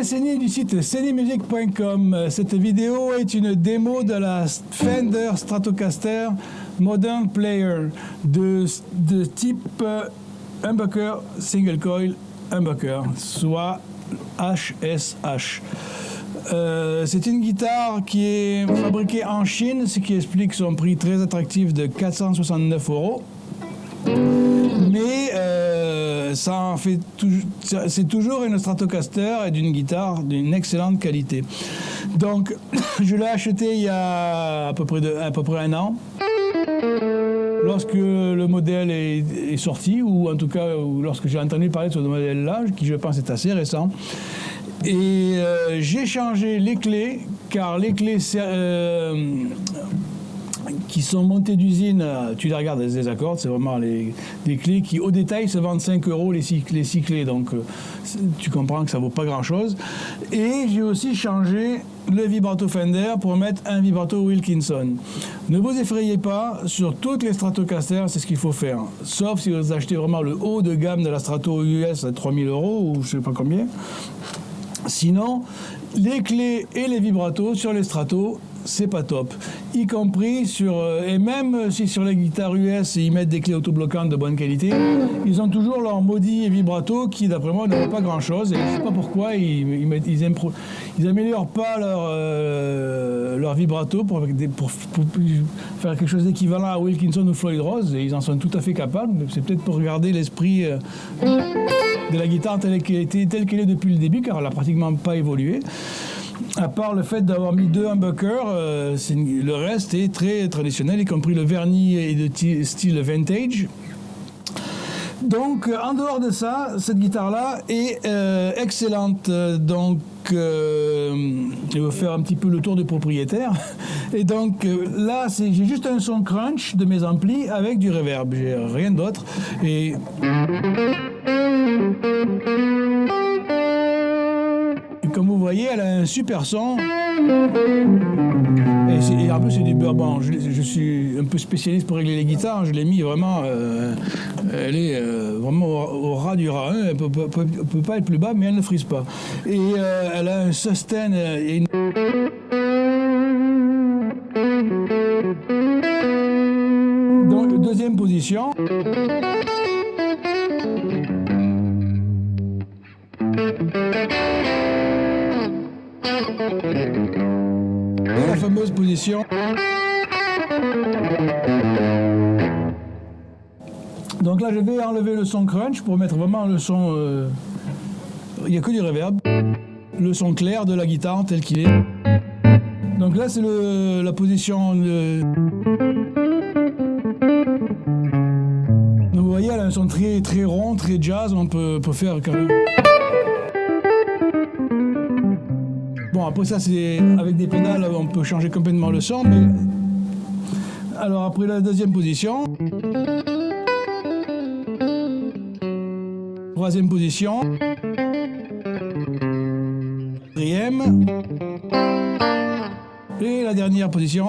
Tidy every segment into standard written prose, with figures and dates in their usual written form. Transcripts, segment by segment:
Cény du site cenymusic.com. Cette vidéo est une démo de la Fender Stratocaster Modern Player de type humbucker single coil humbucker, soit HSH. C'est une guitare qui est fabriquée en Chine, ce qui explique son prix très attractif de 469 €. Mais c'est toujours une Stratocaster et d'une guitare d'une excellente qualité. Donc, je l'ai acheté il y a à peu près un an, lorsque le modèle est sorti, ou en tout cas lorsque j'ai entendu parler de ce modèle-là, qui je pense est assez récent. Et j'ai changé les clés, car les clés qui sont montées d'usine, tu les regardes, elles se désaccordent, c'est vraiment des clés qui, au détail, se vendent 5 € les 6 clés, donc tu comprends que ça vaut pas grand-chose. Et j'ai aussi changé le vibrato Fender pour mettre un vibrato Wilkinson. Ne vous effrayez pas, sur toutes les Stratocaster, c'est ce qu'il faut faire. Sauf si vous achetez vraiment le haut de gamme de la Strato US à 3000 € ou je sais pas combien. Sinon, les clés et les vibratos sur les Stratos, c'est pas top. Y compris et même si sur les guitares US, ils mettent des clés autobloquantes de bonne qualité, ils ont toujours leur maudit vibrato qui, d'après moi, ne vaut pas grand-chose. Et je sais pas pourquoi ils améliorent pas leur vibrato pour faire quelque chose d'équivalent à Wilkinson ou Floyd Rose. Et ils en sont tout à fait capables. C'est peut-être pour regarder l'esprit de la guitare telle qu'elle est depuis le début, car elle n'a pratiquement pas évolué. À part le fait d'avoir mis 2 humbuckers, le reste est très traditionnel, y compris le vernis est de style vintage. Donc, en dehors de ça, cette guitare-là est excellente. Donc, je vais faire un petit peu le tour du propriétaire. Et donc, là, j'ai juste un son crunch de mes amplis avec du reverb. J'ai rien d'autre. Et comme vous voyez, elle a un super son. Et en plus, c'est du bourbon. Je suis un peu spécialiste pour régler les guitares. Je l'ai mis vraiment... elle est vraiment au ras du ras. Elle ne peut pas être plus bas, mais elle ne frise pas. Et elle a un sustain et une... Donc, deuxième position. Et la fameuse position. Donc là, je vais enlever le son crunch pour mettre vraiment le son... Il n'y a que du reverb. Le son clair de la guitare tel qu'il est. Donc là, c'est la position... Donc vous voyez, elle a un son très, très rond, très jazz. On peut faire quand même... Bon, après ça, c'est avec des pédales, on peut changer complètement le son, mais... Alors, après la deuxième position... Troisième position... Quatrième... Et la dernière position...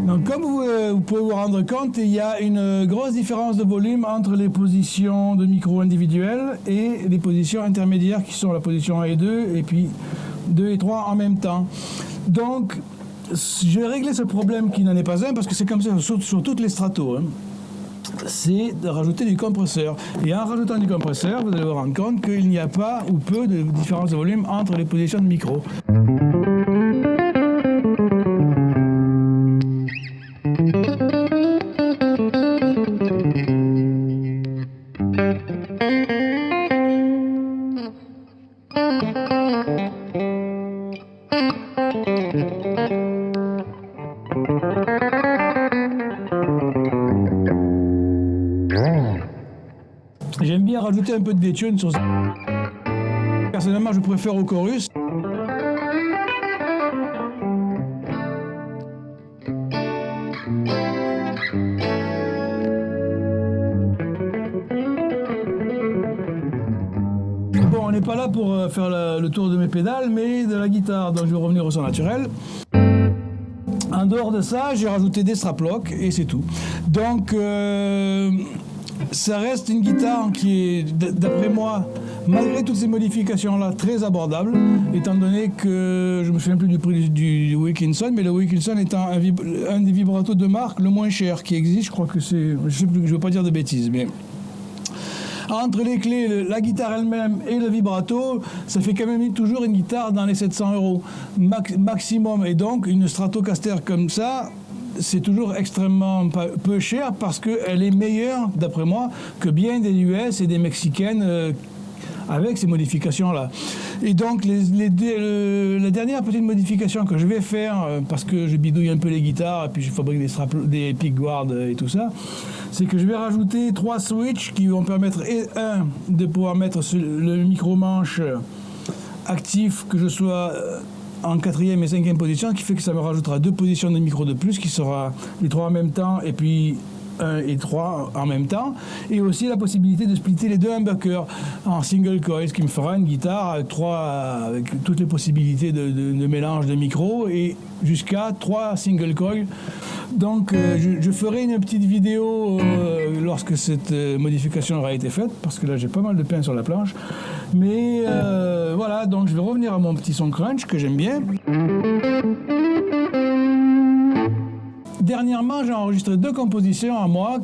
Donc, comme vous pouvez vous rendre compte, il y a une grosse différence de volume entre les positions de micro individuelles et les positions intermédiaires qui sont la position 1 et 2, et puis 2 et 3 en même temps. Donc, je vais régler ce problème qui n'en est pas un, parce que c'est comme ça sur toutes les stratos. C'est de rajouter du compresseur. Et en rajoutant du compresseur, vous allez vous rendre compte qu'il n'y a pas ou peu de différence de volume entre les positions de micro. J'aime bien rajouter un peu de détune sur ça. Personnellement, je préfère au chorus. Bon, on n'est pas là pour faire le tour de mes pédales, mais de la guitare, donc je vais revenir au son naturel. En dehors de ça, j'ai rajouté des straplocks et c'est tout. Donc, ça reste une guitare qui est, d'après moi, malgré toutes ces modifications-là, très abordable, étant donné que je me souviens plus du prix du Wilkinson, mais le Wilkinson étant un des vibratos de marque le moins cher qui existe, je crois que c'est, je sais plus, je veux pas dire de bêtises, mais entre les clés, la guitare elle-même et le vibrato, ça fait quand même toujours une guitare dans les 700 € maximum, et donc une Stratocaster comme ça, c'est toujours extrêmement peu cher parce qu'elle est meilleure, d'après moi, que bien des US et des mexicaines avec ces modifications-là. Et donc, la dernière petite modification que je vais faire, parce que je bidouille un peu les guitares et puis je fabrique des pickguards et tout ça, c'est que je vais rajouter 3 switches qui vont permettre, de pouvoir mettre le micro-manche actif, que je sois en 4e et 5e position, qui fait que ça me rajoutera 2 positions de micro de plus, qui sera les 3 en même temps, et puis 1 et 3 en même temps, et aussi la possibilité de splitter les 2 humbuckers en single coil, ce qui me fera une guitare avec toutes les possibilités de mélange de micros, et jusqu'à 3 single coil. Donc je ferai une petite vidéo lorsque cette modification aura été faite, parce que là j'ai pas mal de pain sur la planche. Mais voilà, donc je vais revenir à mon petit son crunch que j'aime bien. Dernièrement, j'ai enregistré 2 compositions à moi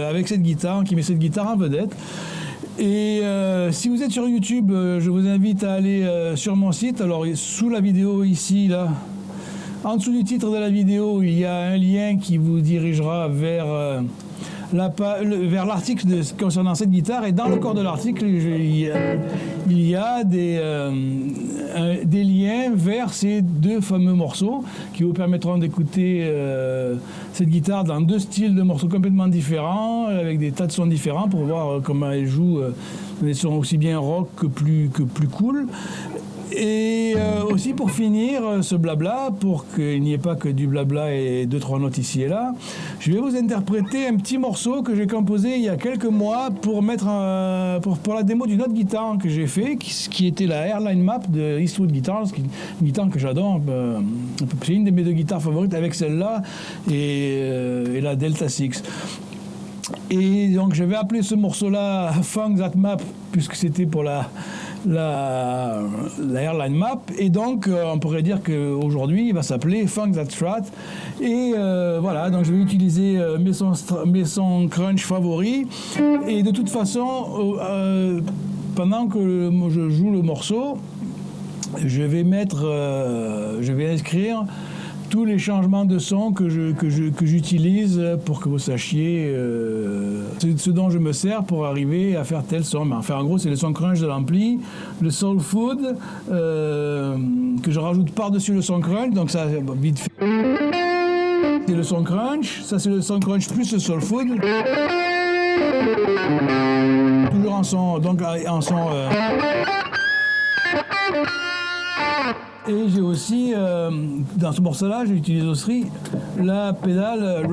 avec cette guitare, qui met cette guitare en vedette. Et si vous êtes sur YouTube, je vous invite à aller sur mon site. Alors sous la vidéo ici, là, en dessous du titre de la vidéo, il y a un lien qui vous dirigera vers l'article concernant cette guitare, et dans le corps de l'article, il y a des liens vers ces 2 fameux morceaux qui vous permettront d'écouter cette guitare dans 2 styles de morceaux complètement différents, avec des tas de sons différents, pour voir comment elle joue des sons aussi bien rock que plus cool. Et aussi pour finir ce blabla, pour qu'il n'y ait pas que du blabla et 2-3 notes ici et là, je vais vous interpréter un petit morceau que j'ai composé il y a quelques mois pour mettre pour la démo d'une autre guitare que j'ai fait, qui était la Airline Map de Eastwood Guitars, une guitare que j'adore. C'est une de mes 2 guitares favorites, avec celle-là et la Delta 6. Et donc je vais appeler ce morceau-là Funk That Map, puisque c'était pour la Airline Map, et donc on pourrait dire qu'aujourd'hui il va s'appeler Funk That Strat. Et voilà, donc je vais utiliser mes sons crunch favoris, et de toute façon pendant que je joue le morceau, je vais inscrire tous les changements de son que j'utilise pour que vous sachiez ce dont je me sers pour arriver à faire tel son. Mais enfin, en gros, c'est le son crunch de l'ampli, le soul food que je rajoute par-dessus le son crunch, donc ça, vite fait. C'est le son crunch, ça c'est le son crunch plus le soul food. Toujours en son, donc en son. Et j'ai aussi, dans ce morceau-là, j'utilise aussi la pédale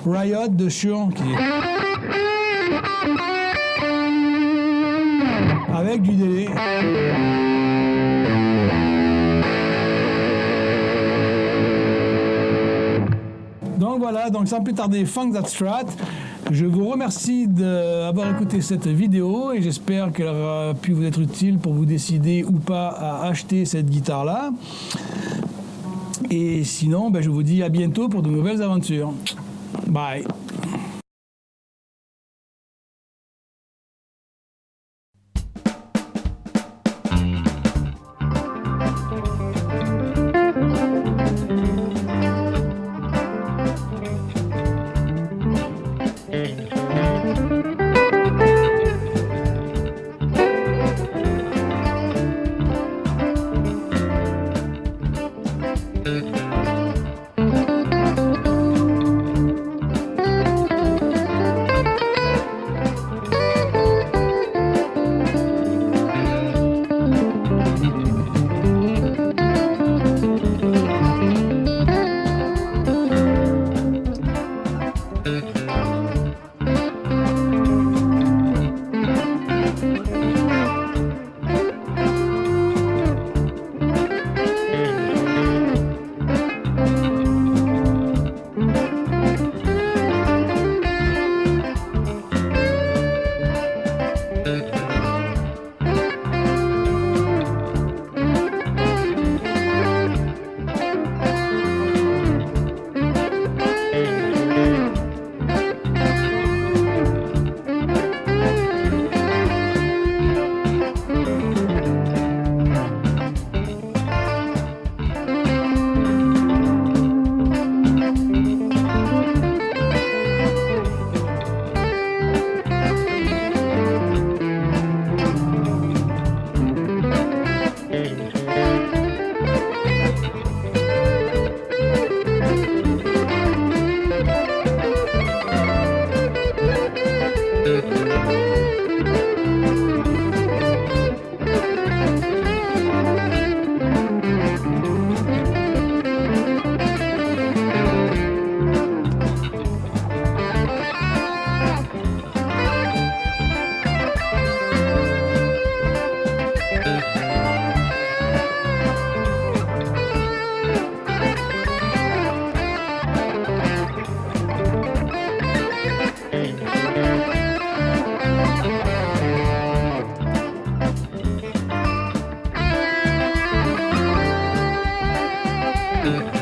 Riot de Shure, avec du délai. Donc voilà, donc sans plus tarder, Funk That Strat. Je vous remercie d'avoir écouté cette vidéo, et j'espère qu'elle aura pu vous être utile pour vous décider ou pas à acheter cette guitare-là. Et sinon, je vous dis à bientôt pour de nouvelles aventures. Bye. E